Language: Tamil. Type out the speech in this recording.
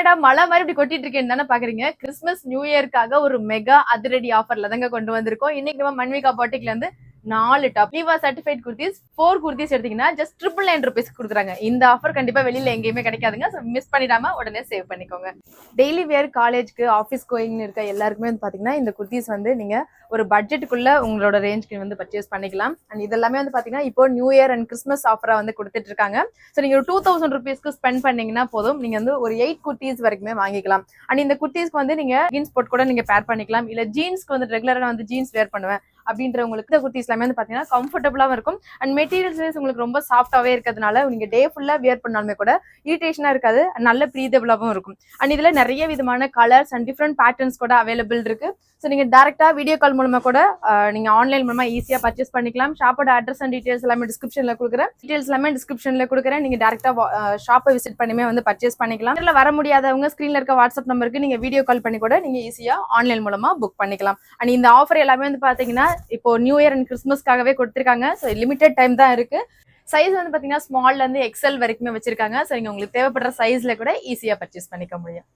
என்னடா மழை மாதிரி இப்படி கொட்டிட்டு இருக்கேன்னு தானே பாக்குறீங்க. கிறிஸ்மஸ் நியூ இயர்க்காக ஒரு மெகா அதிரடி ஆஃபர்ல தாங்க கொண்டு வந்திருக்கோம். இன்னைக்கு நம்ம மன்விகா பாட்டிக்ல இருந்து 4 டாப் லீவா சர்டிஃபைட் குர்த்திஸ் 4 குர்த்திஸ் எடுத்தீங்கன்னா ஜஸ்ட் ₹999 கொடுக்குறாங்க. இந்த ஆஃபர் கண்டிப்பா வெளியில எங்கேயுமே கிடைக்காதுங்க. மிஸ் பண்ணிடாம உடனே சேவ் பண்ணிக்கோங்க. டெய்லி வேர் காலேஜ்க்கு ஆஃபீஸ் கோயிங் இருக்க எல்லாருக்குமே வந்து பாத்தீங்கன்னா இந்த குர்த்திஸ் வந்து நீங்க ஒரு பட்ஜெட்டுக்குள்ள உங்களோட ரேஞ்ச்க்கு வந்து பர்ச்சேஸ் பண்ணிக்கலாம். அண்ட் இதெல்லாமே வந்து பாத்தீங்கன்னா இப்போ நியூ இயர் அண்ட் கிறிஸ்மஸ் ஆஃபரா வந்து கொடுத்துட்டு இருக்காங்க. ஸோ நீங்க ஒரு ₹2000 ஸ்பெண்ட் பண்ணீங்கன்னா போதும், நீங்க வந்து ஒரு 8 குர்த்திஸ் வரைக்குமே வாங்கிக்கலாம். அண்ட் இந்த குர்த்திஸ்க்கு வந்து நீங்க ஜீன்ஸ் போட் கூட நீங்க பேர் பண்ணிக்கலாம். இல்ல ஜீன்ஸ்க்கு வந்து ரெகுலரா வந்து ஜீன்ஸ் வேர் பண்ணுவேன் அப்படின்றவங்களுக்கு இந்த குர்த்திஸ் எல்லாமே வந்து பாத்தீங்கன்னா கம்ஃபர்டபுளாவும் இருக்கும். அண்ட் மெட்டீரியல்ஸ் உங்களுக்கு ரொம்ப சாஃப்டாவே இருக்கிறதுனால நீங்க டே ஃபுல்லா வியர் பண்ணாலுமே கூட இரிட்டேஷனா இருக்காது, நல்ல ப்ரீதபிளாவும் இருக்கும். அண்ட் இதுல நிறைய விதமான கலர்ஸ் அண்ட் டிஃப்ரெண்ட் பேட்டர்ன்ஸ் கூட அவைலபிள் இருக்கு. ஸோ நீங்க டேரக்டா வீடியோ கால் மூலமா கூட நீங்க ஆன்லைன் மூலமா ஈஸியா பர்ச்சேஸ் பண்ணிக்கலாம். ஷாப்போட அட்ரஸ் அண்ட் டீடைல்ஸ் எல்லாமே டிஸ்கிரிப்ஷன்ல கொடுக்குறேன். டீடைல்ஸ் எல்லாமே டிஸ்கிரிப்ஷன்ல கொடுக்குறேன். நீங்க டேரக்டா ஷாப்பை விசிட் பண்ணியுமே வந்து பர்ச்சேஸ் பண்ணிக்கலாம். இதுல வர முடியாதவங்க ஸ்கிரீன்ல இருக்க வாட்ஸ்அப் நம்பருக்கு நீங்க வீடியோ கால் பண்ணி கூட நீங்க ஈஸியா ஆன்லைன் மூலமா புக் பண்ணிக்கலாம். அண்ட் இந்த ஆஃபர் எல்லாமே வந்து பாத்தீங்கன்னா இப்போ நியூ இயர் அண்ட் கிறிஸ்மஸ்க்காகவே கொடுத்திருக்காங்க. ஸோ லிமிடெட் டைம் தான் இருக்கு. சைஸ் வந்து பாத்தீங்கன்னா ஸ்மால்ல இருந்து எக்ஸல் வரைக்குமே வச்சிருக்காங்க. ஸோ நீங்க உங்களுக்கு தேவைப்படுற சைஸ்ல கூட ஈஸியா பர்ச்சேஸ் பண்ணிக்க முடியும்.